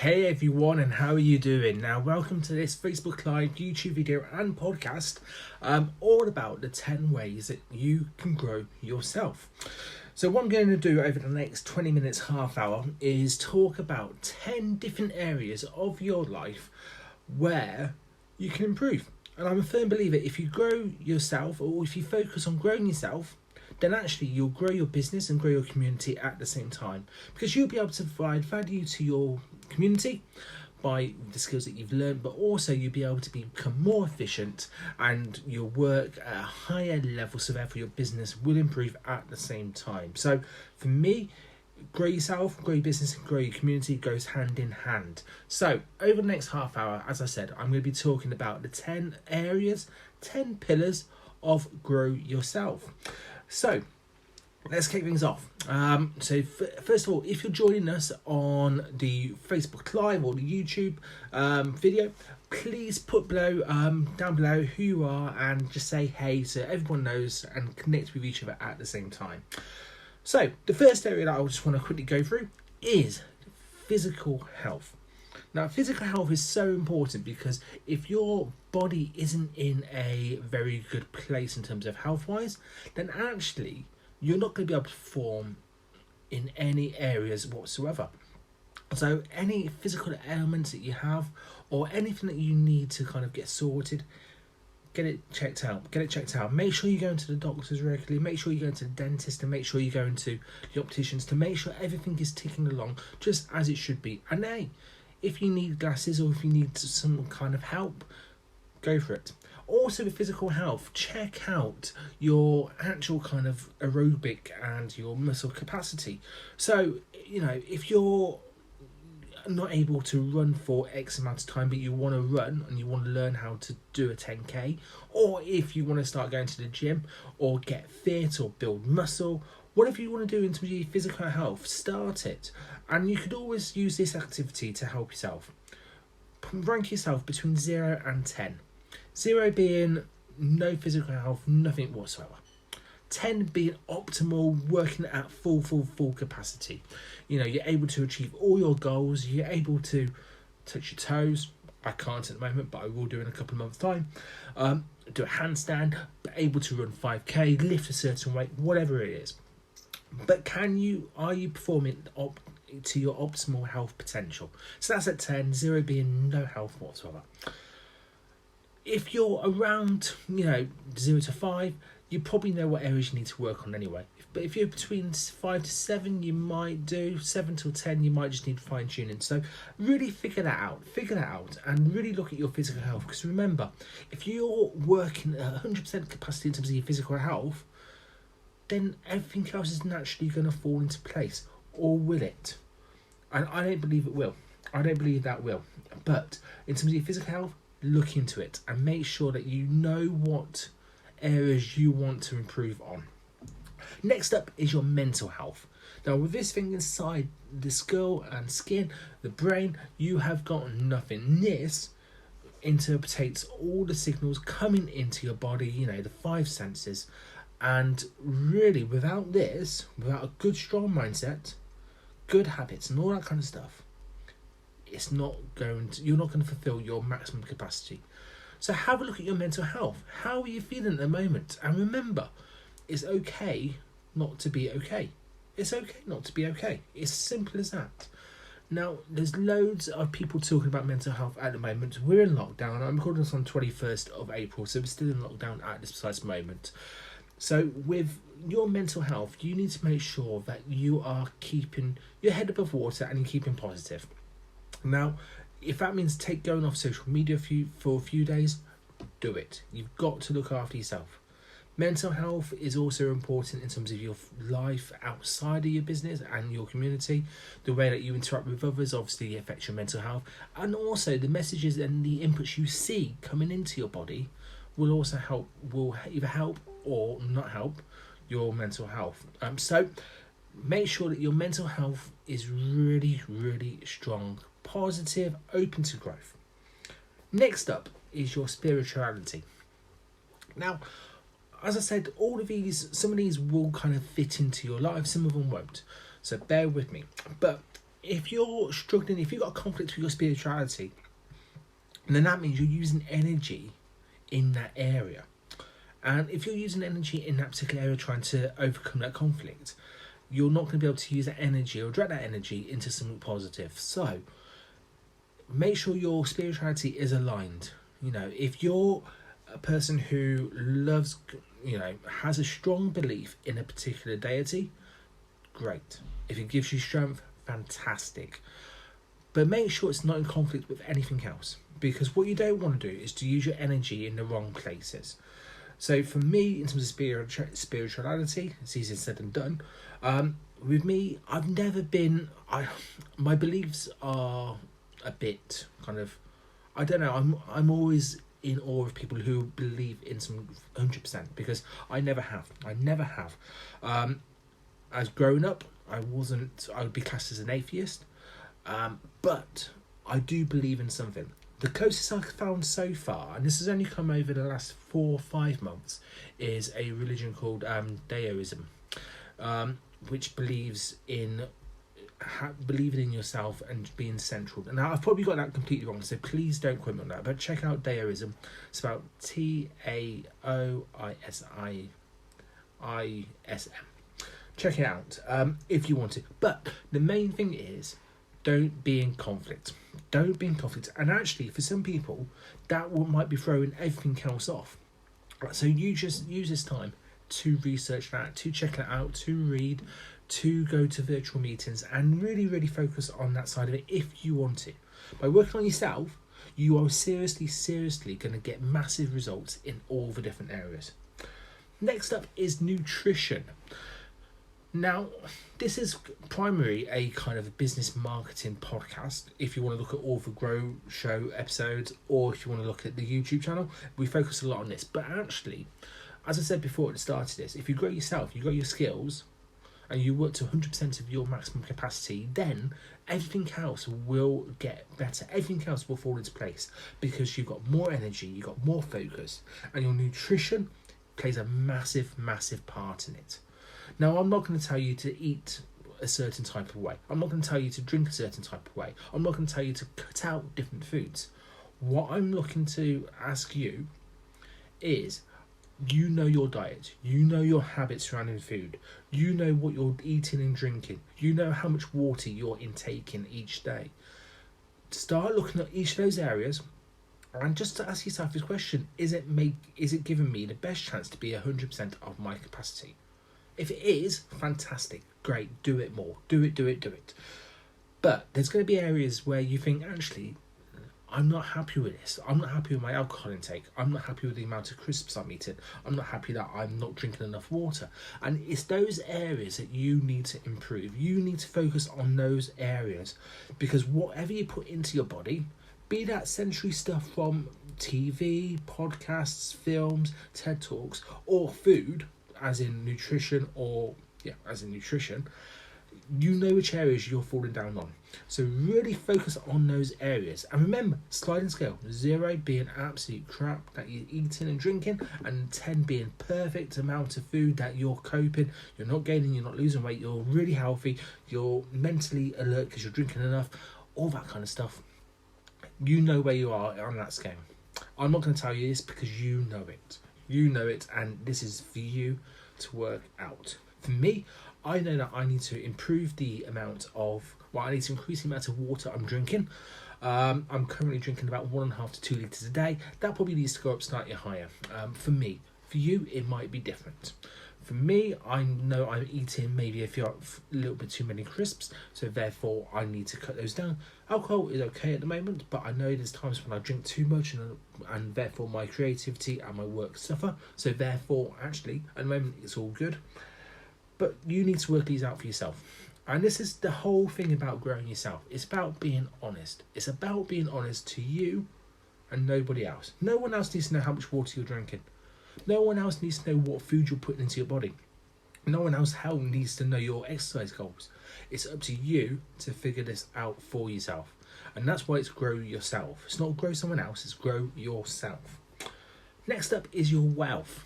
Hey everyone, and how are you doing? Now, welcome to this Facebook Live, YouTube video and podcast, all about the 10 ways that you can grow yourself. So what I'm going to do over the next 20 minutes, half hour, is talk about 10 different areas of your life where you can improve. And I'm a firm believer, if you grow yourself, or if you focus on growing yourself, then actually you'll grow your business and grow your community at the same time, because you'll be able to provide value to your community by the skills that you've learned, but also you'll be able to become more efficient and you'll work at a higher level, so therefore your business will improve at the same time. So for me, grow yourself, grow your business and grow your community goes hand in hand. So over the next half hour, as I said, I'm going to be talking about the 10 areas, 10 pillars of grow yourself. So let's kick things off. First of all, if you're joining us on the Facebook Live or the YouTube video, please put down below who you are and just say hey so everyone knows and connect with each other at the same time. So the first area that I just want to quickly go through is physical health. Now, physical health is so important because if your body isn't in a very good place in terms of health-wise, then actually you're not going to be able to perform in any areas whatsoever. So any physical ailments that you have or anything that you need to kind of get sorted, get it checked out. Make sure you go into the doctors regularly, make sure you go to the dentist, and make sure you go into the opticians to make sure everything is ticking along just as it should be. And hey, if you need glasses or if you need some kind of help, go for it. Also with physical health, check out your actual kind of aerobic and your muscle capacity. So, if you're not able to run for X amount of time, but you want to run and you want to learn how to do a 10k, or if you want to start going to the gym or get fit or build muscle, whatever you want to do in terms of your physical health, start it. And you could always use this activity to help yourself. Rank yourself between 0 and 10. 0 being no physical health, nothing whatsoever. 10 being optimal, working at full capacity. You're able to achieve all your goals. You're able to touch your toes. I can't at the moment, but I will do in a couple of months' time. Do a handstand, able to run 5k, lift a certain weight, whatever it is. But are you performing to your optimal health potential? So that's at 10, 0 being no health whatsoever. If you're around, 0 to 5, you probably know what areas you need to work on anyway. But if you're between 5 to 7, you might do 7 till 10, you might just need fine tuning. So really figure that out and really look at your physical health. Because remember, if you're working at 100% capacity in terms of your physical health, then everything else is naturally going to fall into place. Or will it? And I don't believe it will. I don't believe that will. But in terms of your physical health, look into it and make sure that you know what areas you want to improve on. Next up is your mental health. Now, with this thing inside the skull and skin, the brain, you have got nothing. This interprets all the signals coming into your body, the 5 senses. And really, without a good, strong mindset, good habits and all that kind of stuff, you're not going to fulfill your maximum capacity. So have a look at your mental health. How are you feeling at the moment? And remember, it's okay not to be okay. It's okay not to be okay. It's simple as that. Now, there's loads of people talking about mental health at the moment. We're in lockdown. I'm recording this on 21st of April, so we're still in lockdown at this precise moment. So with your mental health, you need to make sure that you are keeping your head above water and you're keeping positive. Now, if that means going off social media for a few days, do it. You've got to look after yourself. Mental health is also important in terms of your life outside of your business and your community. The way that you interact with others obviously affects your mental health. And also the messages and the inputs you see coming into your body will either help or not help your mental health. So make sure that your mental health is really, really strong, positive, open to growth. Next up is your spirituality. Now, as I said, some of these will kind of fit into your life, some of them won't. So bear with me. But if you're struggling, if you've got a conflict with your spirituality, then that means you're using energy in that area. And if you're using energy in that particular area trying to overcome that conflict, you're not going to be able to use that energy or direct that energy into something positive. So make sure your spirituality is aligned. If you're a person who loves, has a strong belief in a particular deity, great. If it gives you strength, fantastic. But make sure it's not in conflict with anything else, because what you don't want to do is to use your energy in the wrong places. So for me, in terms of spirituality, it's easier said than done. With me, I've never been. My beliefs are a bit kind of. I don't know. I'm always in awe of people who believe in some 100%, because I never have. As growing up, I would be classed as an atheist, but I do believe in something. The closest I've found so far, and this has only come over the last 4 or 5 months, is a religion called Daoism, which believes in believing in yourself and being central. And now I've probably got that completely wrong, so please don't quote me on that. But check out Daoism. It's about Taoism. Check it out if you want to. But the main thing is, don't be in conflict. Don't be in conflict. And actually, for some people, that might be throwing everything else off. So you just use this time to research that, to check it out, to read, to go to virtual meetings, and really, really focus on that side of it if you want to. By working on yourself, you are seriously going to get massive results in all the different areas. Next up is nutrition. Now, this is primarily a kind of business marketing podcast. If you want to look at all the Grow Show episodes, or if you want to look at the YouTube channel, we focus a lot on this. But actually, as I said before at the start of this, if you grow yourself, you grow your skills, and you work to 100% of your maximum capacity, then everything else will get better. Everything else will fall into place, because you've got more energy, you've got more focus, and your nutrition plays a massive part in it. Now, I'm not going to tell you to eat a certain type of way. I'm not going to tell you to drink a certain type of way. I'm not going to tell you to cut out different foods. What I'm looking to ask you is, you know your diet. You know your habits surrounding food. You know what you're eating and drinking. You know how much water you're intaking each day. Start looking at each of those areas, and just to ask yourself this question: is it giving me the best chance to be 100% of my capacity? If it is, fantastic, great, do it more, do it. But there's going to be areas where you think, actually, I'm not happy with this. I'm not happy with my alcohol intake. I'm not happy with the amount of crisps I'm eating. I'm not happy that I'm not drinking enough water. And it's those areas that you need to improve. You need to focus on those areas, because whatever you put into your body, be that sensory stuff from TV, podcasts, films, TED Talks, or food, as in nutrition, you know which areas you're falling down on. So really focus on those areas. And remember, sliding scale, 0 being absolute crap that you're eating and drinking, and 10 being perfect amount of food that you're coping. You're not gaining, you're not losing weight, you're really healthy, you're mentally alert because you're drinking enough, all that kind of stuff. You know where you are on that scale. I'm not going to tell you this, because you know it. You know it, and this is for you to work out. For me, I know that I need to improve the amount of, I need to increase the amount of water I'm drinking. I'm currently drinking about 1.5 to 2 litres a day. That probably needs to go up slightly higher. For me, for you, it might be different. For me, I know I'm eating maybe a little bit too many crisps, so therefore I need to cut those down. Alcohol is okay at the moment, but I know there's times when I drink too much, and therefore my creativity and my work suffer. So therefore, actually, at the moment, it's all good. But you need to work these out for yourself. And this is the whole thing about growing yourself. It's about being honest. It's about being honest to you and nobody else. No one else needs to know how much water you're drinking. No one else needs to know what food you're putting into your body. No one else needs to know your exercise goals. It's up to you to figure this out for yourself. And that's why it's grow yourself. It's not grow someone else, it's grow yourself. Next up is your wealth.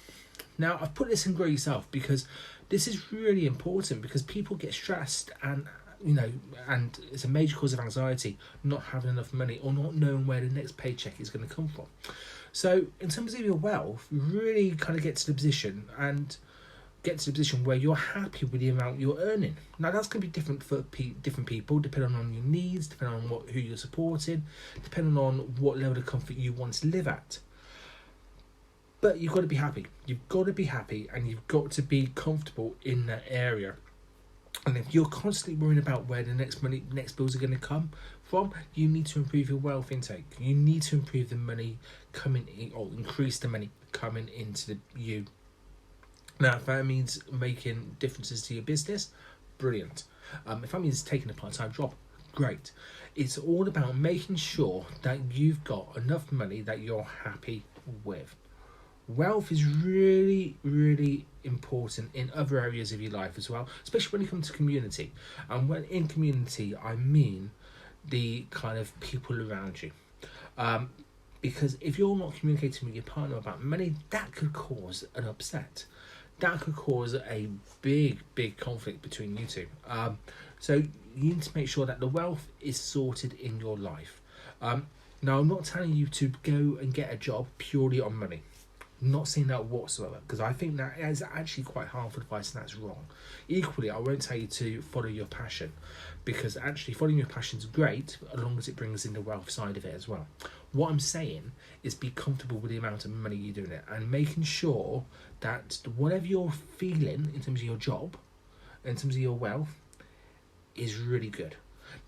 Now, I've put this in grow yourself because this is really important, because people get stressed and and it's a major cause of anxiety, not having enough money or not knowing where the next paycheck is going to come from. So in terms of your wealth, really kind of get to the position where you're happy with the amount you're earning. Now that's going to be different for different people, depending on your needs, depending on who you're supporting, depending on what level of comfort you want to live at. But you've got to be happy. You've got to be happy, and you've got to be comfortable in that area. And if you're constantly worrying about where the next bills are going to come from, you need to improve your wealth intake. You need to improve the money coming in, or increase the money coming into you. Now, if that means making differences to your business, brilliant. If that means taking a part-time job, great. It's all about making sure that you've got enough money that you're happy with. Wealth is really, really important in other areas of your life as well, especially when it comes to community. And when in community, I mean the kind of people around you. Because if you're not communicating with your partner about money, that could cause an upset. That could cause a big, big conflict between you two. So you need to make sure that the wealth is sorted in your life. Now, I'm not telling you to go and get a job purely on money. Not saying that whatsoever, because I think that is actually quite harmful advice, and that's wrong. Equally, I won't tell you to follow your passion, because actually following your passion is great as long as it brings in the wealth side of it as well. What I'm saying is be comfortable with the amount of money you're doing it, and making sure that whatever you're feeling in terms of your job, in terms of your wealth, is really good.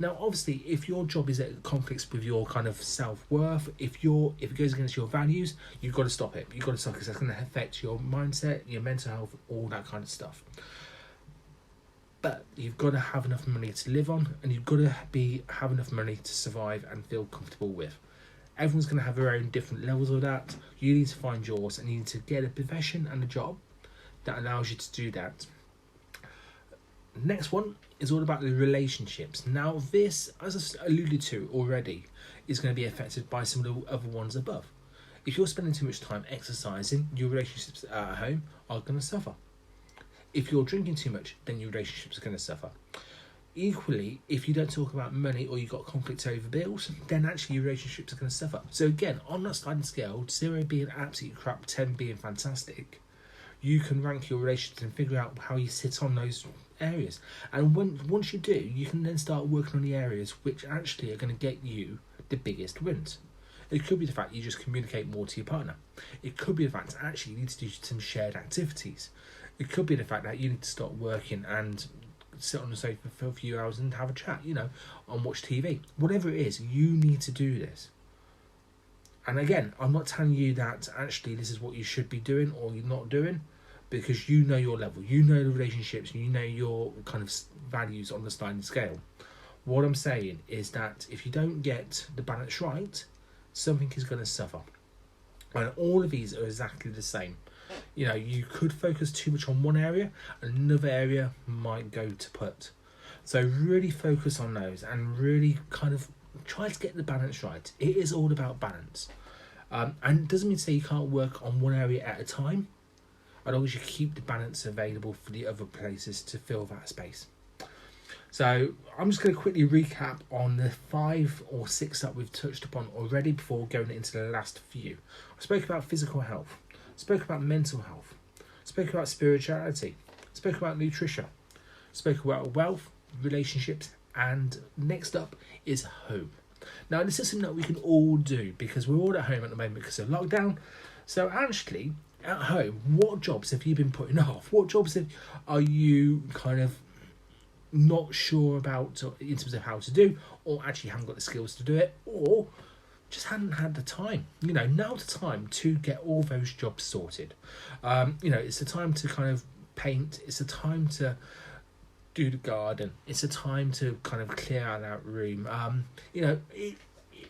Now, obviously, if your job is at conflicts with your kind of self-worth, if it goes against your values, you've got to stop it. You've got to stop, because that's going to affect your mindset, your mental health, all that kind of stuff. But you've got to have enough money to live on, and you've got to have enough money to survive and feel comfortable with. Everyone's going to have their own different levels of that. You need to find yours, and you need to get a profession and a job that allows you to do that. Next one is all about the relationships. Now this, as I alluded to already, is going to be affected by some of the other ones above. If you're spending too much time exercising, your relationships at home are going to suffer. If you're drinking too much, then your relationships are going to suffer. Equally, if you don't talk about money or you've got conflict over bills, then actually your relationships are going to suffer. So again, on that sliding scale, 0 being absolutely crap, 10 being fantastic, you can rank your relationships and figure out how you sit on those areas. And once you do, you can then start working on the areas which actually are going to get you the biggest wins. It could be the fact you just communicate more to your partner. It could be the fact that actually you need to do some shared activities. It could be the fact that you need to start working and sit on the sofa for a few hours and have a chat, and watch TV. Whatever it is, you need to do this. And again, I'm not telling you that actually this is what you should be doing or you're not doing, because you know your level, you know the relationships, you know your kind of values on the sliding scale. What I'm saying is that if you don't get the balance right, something is going to suffer. And all of these are exactly the same. You could focus too much on one area, another area might go to put. So really focus on those and really kind of try to get the balance right. It is all about balance. And it doesn't mean to say you can't work on one area at a time, as long as you keep the balance available for the other places to fill that space. So I'm just going to quickly recap on the 5 or 6 that we've touched upon already before going into the last few. I spoke about physical health, spoke about mental health, spoke about spirituality, spoke about nutrition, spoke about wealth, relationships, and next up is home. Now this is something that we can all do because we're all at home at the moment because of lockdown. So actually, at home, what jobs have you been putting off? What jobs are you kind of not sure about in terms of how to do, or actually haven't got the skills to do it, or just hadn't had the time? Now's the time to get all those jobs sorted. It's the time to kind of paint. It's the time to do the garden. It's a time to kind of clear out that room.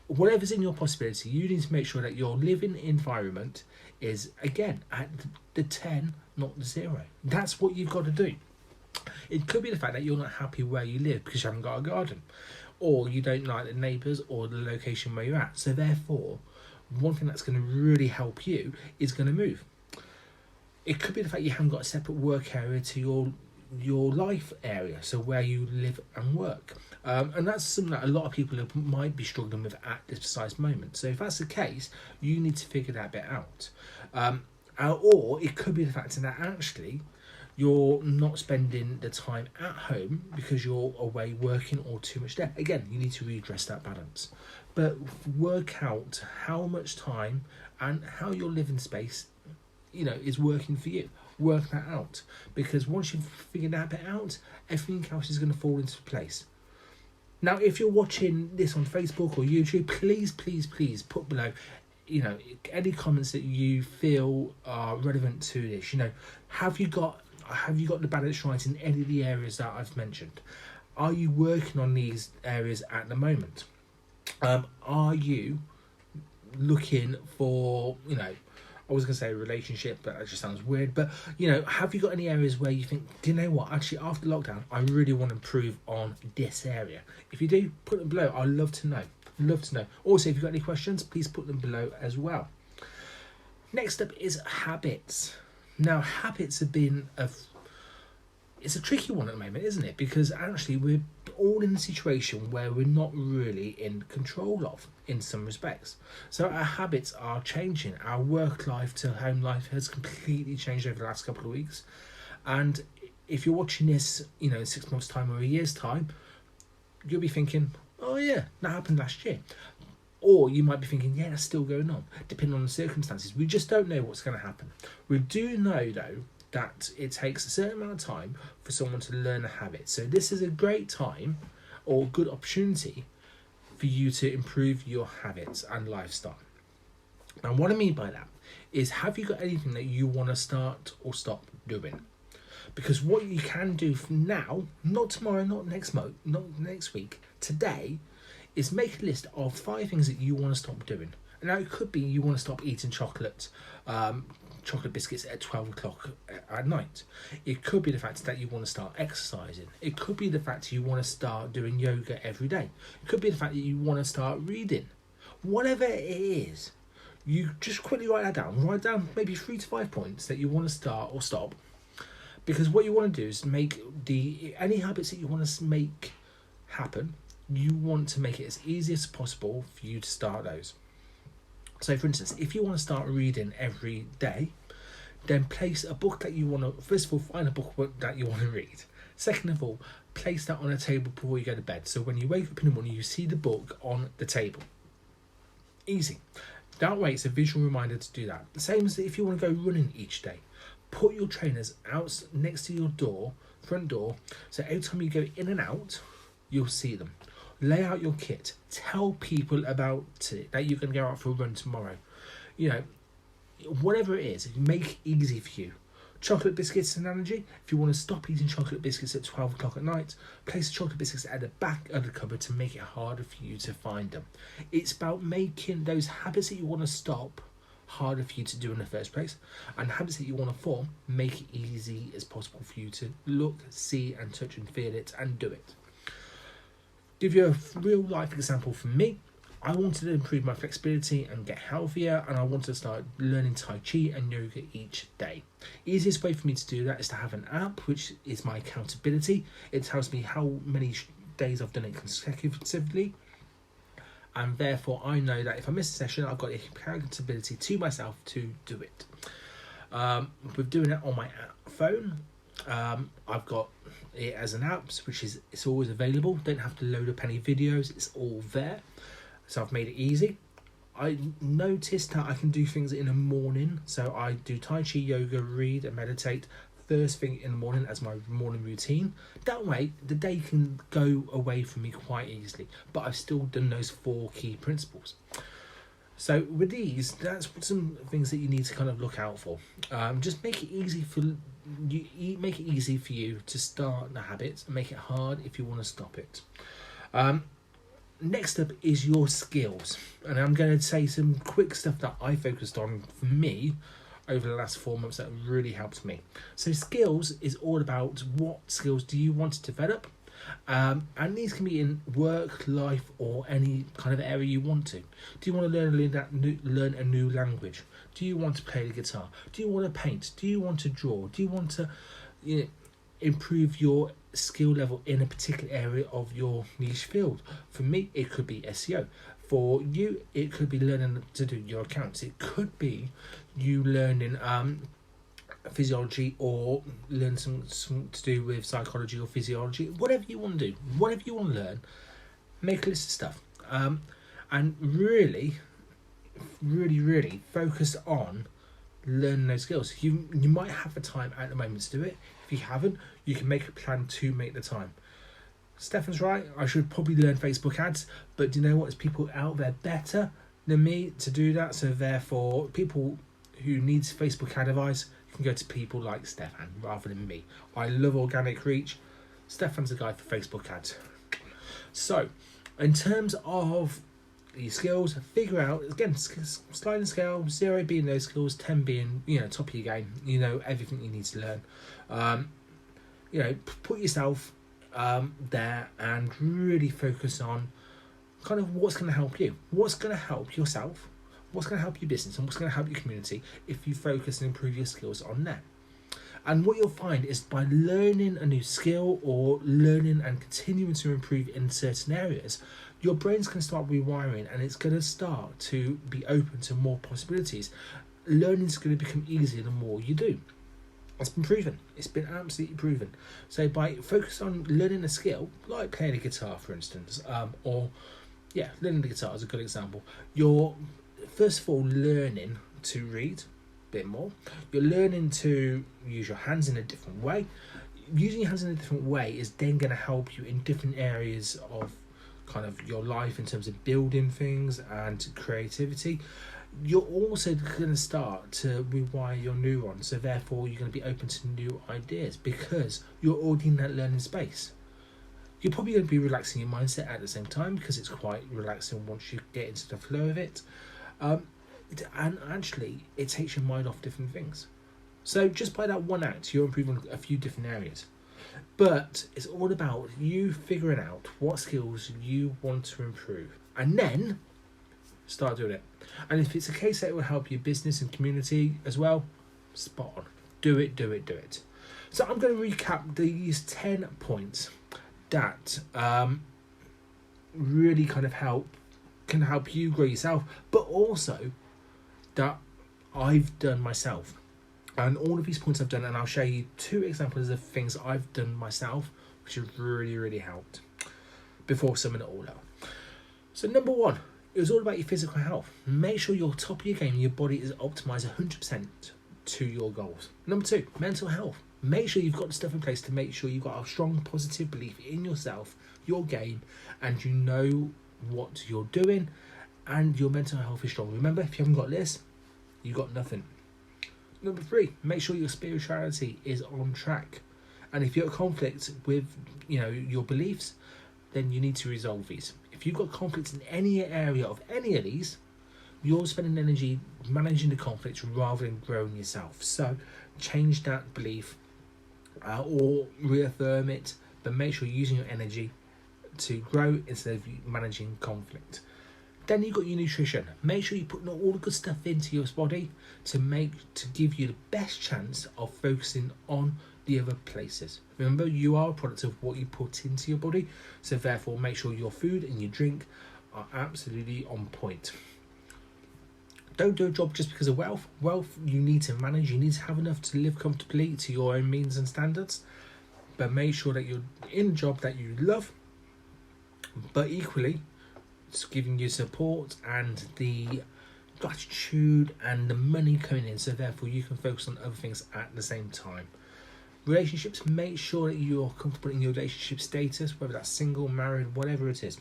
Whatever's in your possibility, you need to make sure that your living environment is, again, at the 10, not the 0. That's what you've got to do. It could be the fact that you're not happy where you live because you haven't got a garden, or you don't like the neighbours or the location where you're at. So therefore, one thing that's going to really help you is going to move. It could be the fact you haven't got a separate work area to your life area, so where you live and work. And that's something that a lot of people might be struggling with at this precise moment. So if that's the case, you need to figure that bit out. Or it could be the fact that actually you're not spending the time at home because you're away working or too much there. Again, you need to redress that balance. But work out how much time and how your living space, is working for you. Work that out. Because once you've figured that bit out, everything else is going to fall into place. Now, if you're watching this on Facebook or YouTube, please put below, any comments that you feel are relevant to this. Have you got the balance right in any of the areas that I've mentioned? Are you working on these areas at the moment? Are you looking for, I was going to say a relationship, but that just sounds weird. But, have you got any areas where you think, do you know what? Actually, after lockdown, I really want to improve on this area. If you do, put them below. I'd love to know. Also, if you've got any questions, please put them below as well. Next up is habits. Now, habits have been it's a tricky one at the moment, isn't it? Because actually we're all in a situation where we're not really in control of, in some respects. So our habits are changing. Our work life to home life has completely changed over the last couple of weeks. And if you're watching this, in 6 months' time or a year's time, you'll be thinking, oh yeah, that happened last year. Or you might be thinking, yeah, that's still going on, depending on the circumstances. We just don't know what's going to happen. We do know, though, that it takes a certain amount of time for someone to learn a habit. So this is a great time or good opportunity for you to improve your habits and lifestyle. And what I mean by that is, have you got anything that you want to start or stop doing? Because what you can do from now, not tomorrow, not next month, not next week, today, is make a list of 5 things that you want to stop doing. And now it could be you want to stop eating chocolate biscuits at 12 o'clock at night. It could be the fact that you want to start exercising. It could be the fact you want to start doing yoga every day. It could be the fact that you want to start reading. Whatever it is, you just quickly write that down. Write down maybe 3 to 5 points that you want to start or stop. Because what you want to do is make any habits that you want to make happen, you want to make it as easy as possible for you to start those. So, for instance, if you want to start reading every day, then place a book that you want to... First of all, find a book that you want to read. Second of all, place that on a table before you go to bed. So when you wake up in the morning, you see the book on the table. Easy. That way, it's a visual reminder to do that. The same as if you want to go running each day. Put your trainers out next to your front door, so every time you go in and out, you'll see them. Lay out your kit. Tell people about it, that you're going to go out for a run tomorrow. Whatever it is, make it easy for you. Chocolate biscuits analogy. If you want to stop eating chocolate biscuits at 12 o'clock at night, place the chocolate biscuits at the back of the cupboard to make it harder for you to find them. It's about making those habits that you want to stop harder for you to do in the first place, and habits that you want to form, make it easy as possible for you to look, see and touch and feel it and do it. Give you a real life example from me. I wanted to improve my flexibility and get healthier, and I wanted to start learning Tai Chi and yoga each day. Easiest way for me to do that is to have an app, which is my accountability. It tells me how many days I've done it consecutively, and therefore I know that if I miss a session, I've got the accountability to myself to do it. With doing it on my phone, I've got it as an app, which is it's always available. Don't have to load up any videos, it's all there. So I've made it easy. I noticed that I can do things in the morning. So I do Tai Chi, yoga, read and meditate first thing in the morning as my morning routine. That way the day can go away from me quite easily, but I've still done those 4 key principles. So with these, that's some things that you need to kind of look out for. Just make it easy for you to start the habits, and make it hard if you want to stop it. Next up is your skills, and I'm going to say some quick stuff that I focused on for me over the last 4 months that really helped me. So skills is all about what skills do you want to develop, and these can be in work, life, or any kind of area you want to. Do you want to learn a new language? Do you want to play the guitar? Do you want to paint? Do you want to draw? Do you want to improve your skill level in a particular area of your niche field. For me, it could be SEO. For you, it could be learning to do your accounts. It could be you learning physiology, or learn some to do with psychology or physiology. Whatever you want to do, whatever you want to learn, make a list of stuff. And really focus on learning those skills. You might have the time at the moment to do it. If you haven't, you can make a plan to make the time. Stefan's right, I should probably learn Facebook ads, but do you know what? There's people out there better than me to do that, so therefore people who needs Facebook ad advice can go to people like Stefan rather than me. I love organic reach. Stefan's the guy for Facebook ads. So in terms of these skills, figure out, again, sliding scale, 0 being those skills, 10 being, top of your game, everything you need to learn. Put yourself there and really focus on kind of what's going to help you, what's going to help yourself, what's going to help your business, and what's going to help your community if you focus and improve your skills on that. And what you'll find is by learning a new skill or learning and continuing to improve in certain areas, your brain's going to start rewiring and it's going to start to be open to more possibilities. Learning's going to become easier the more you do. It's been proven. It's been absolutely proven. So by focusing on learning a skill, like playing a guitar, for instance, learning the guitar is a good example. You're, first of all, learning to read a bit more. You're learning to use your hands in a different way. Using your hands in a different way is then going to help you in different areas of kind of your life in terms of building things and creativity. You're also going to start to rewire your neurons, so therefore you're going to be open to new ideas because you're already in that learning space. You're probably going to be relaxing your mindset at the same time because it's quite relaxing once you get into the flow of it. And actually, it takes your mind off different things. So just by that one act, you're improving a few different areas. But it's all about you figuring out what skills you want to improve and then start doing it. And if it's a case that it will help your business and community as well, spot on. Do it. So I'm going to recap these 10 points that really kind of can help you grow yourself, but also that I've done myself. And all of these points I've done, and I'll show you 2 examples of things I've done myself, which have really helped before summing it all up. So number 1, it was all about your physical health. Make sure you're top of your game and your body is optimized 100% to your goals. Number 2, mental health. Make sure you've got the stuff in place to make sure you've got a strong positive belief in yourself, your game, and you know what you're doing, and your mental health is strong. Remember, if you haven't got this, you got nothing. Number 3, make sure your spirituality is on track. And if you're at conflict with, your beliefs, then you need to resolve these. If you've got conflict in any area of any of these, you're spending energy managing the conflict rather than growing yourself. So change that belief or reaffirm it, but make sure you're using your energy to grow instead of managing conflict. Then you've got your nutrition. Make sure you're putting all the good stuff into your body to give you the best chance of focusing on the other places. Remember, you are a product of what you put into your body, so therefore make sure your food and your drink are absolutely on point. Don't do a job just because of wealth. Wealth you need to manage. You need to have enough to live comfortably to your own means and standards, but make sure that you're in a job that you love, but equally it's giving you support and the gratitude and the money coming in, so therefore you can focus on other things at the same time. Relationships, make sure that you're comfortable in your relationship status, whether that's single, married, whatever it is.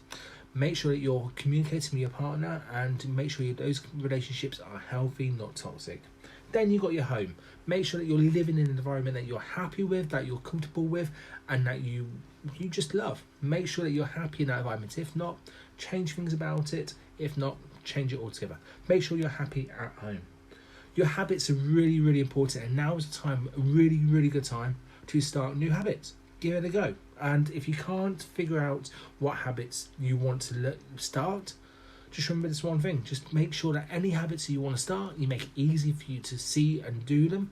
Make sure that you're communicating with your partner and make sure those relationships are healthy, not toxic. Then you've got your home. Make sure that you're living in an environment that you're happy with, that you're comfortable with, and that you just love. Make sure that you're happy in that environment. If not, change things about it. If not, change it altogether. Make sure you're happy at home. Your habits are really important, and now is the time, a really good time to start new habits. Give it a go. And if you can't figure out what habits you want to start, just remember this one thing. Just make sure that any habits that you want to start, you make it easy for you to see and do them.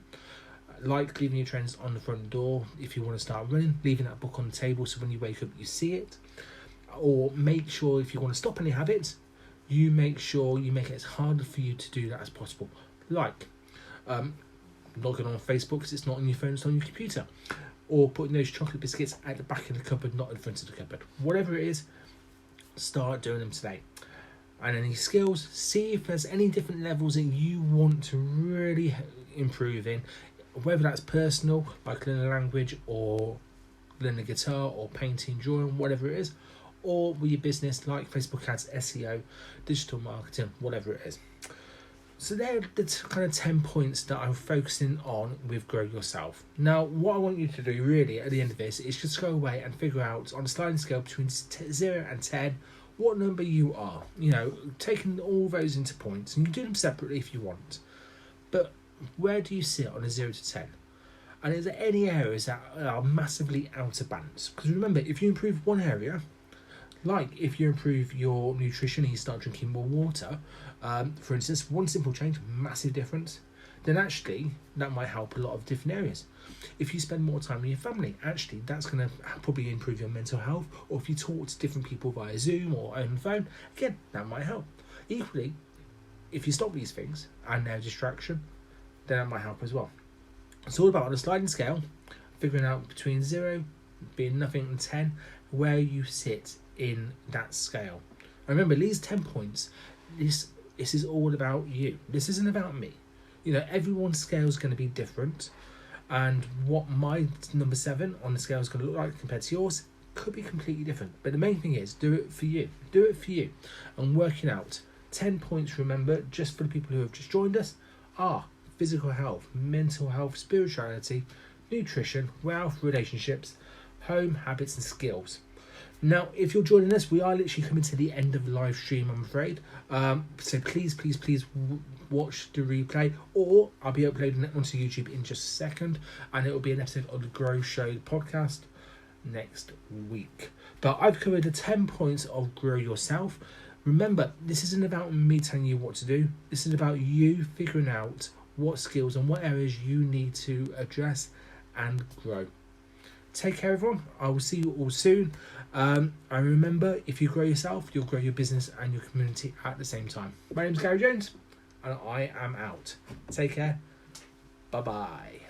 like leaving your trends on the front door. If you want to start running, leaving that book on the table so when you wake up you see it. Or make sure if you want to stop any habits, you make sure you make it as hard for you to do that as possible. Like logging on Facebook because it's not on your phone, it's on your computer. Or putting those chocolate biscuits at the back of the cupboard, not in front of the cupboard. Whatever it is, start doing them today. And any skills, see if there's any different levels that you want to really improve in, whether that's personal, like learning a language, or learning a guitar, or painting, drawing, whatever it is, or with your business, like Facebook ads, SEO, digital marketing, whatever it is. So they're the kind of 10 points that I'm focusing on with Grow Yourself. Now, what I want you to do really at the end of this is just go away and figure out on a sliding scale between 0 and 10, what number you are. You know, taking all those into points, and you can do them separately if you want. But where do you sit on a 0 to 10? And is there any areas that are massively out of balance? Because remember, if you improve one area, like if you improve your nutrition and you start drinking more water, for instance, one simple change, massive difference, then actually that might help a lot of different areas. If you spend more time with your family, actually that's going to probably improve your mental health. Or if you talk to different people via Zoom or on the phone, again, that might help. Equally, if you stop these things and they're a distraction, then that might help as well. It's all about on a sliding scale, figuring out between 0 being nothing and 10, where you sit in that scale. And remember, these 10 points, this is all about you. This isn't about me. You know, everyone's scale is going to be different, and what my number 7 on the scale is going to look like compared to yours could be completely different. But the main thing is, do it for you. Do it for you. And working out 10 points, remember, just for the people who have just joined us, are physical health, mental health, spirituality, nutrition, wealth, relationships, home, habits and skills. Now, if you're joining us, we are literally coming to the end of the live stream, I'm afraid. So please watch the replay, or I'll be uploading it onto YouTube in just a second, and it will be an episode of the Grow Show podcast next week. But I've covered the 10 points of Grow Yourself. Remember, this isn't about me telling you what to do. This is about you figuring out what skills and what areas you need to address and grow. Take care, everyone. I will see you all soon. And remember, if you grow yourself, you'll grow your business and your community at the same time. My name is Gary Jones, and I am out. Take care. Bye-bye.